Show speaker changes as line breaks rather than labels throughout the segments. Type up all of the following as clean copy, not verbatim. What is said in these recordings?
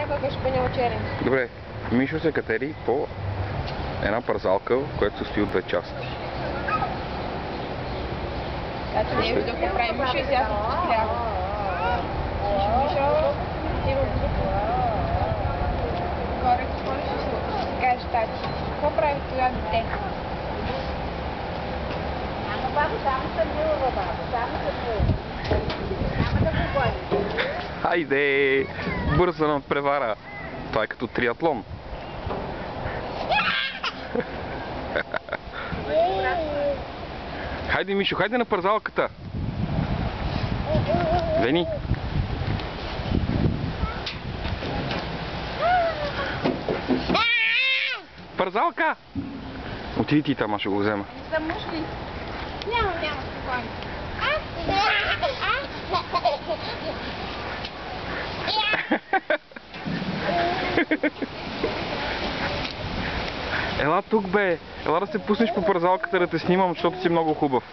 някой беше пенял черен.
Добре, Мишо се катери по една парзалка, която се стои от две части.
Ето не е видео какво прави Мишо и сега се спрява. Мишо, има близко. Горе, какво ли ще кажеш, тати? Какво прави това дете?
Ама бабо, само съм била, бабо, само съм била. Няма да го гони.
Хайде! Бърза надпревара! Това е като триатлон. Хайде, Мишо, хайде на парзалката! Вени! Парзалка! Отиди ти там, аз ще го взема.
За мушли. Няма, спокойно.
Ела тук, бе! Ела да се пуснеш по парзалката да те снимам, защото си много хубав.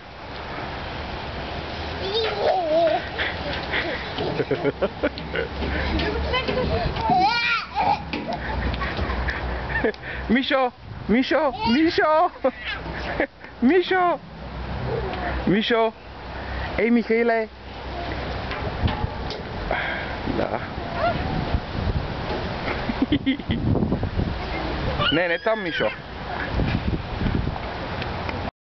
Мишо! Мишо! Мишо! Мишо! Мишо! Ей, Михаиле! Да. Не там, Мишо.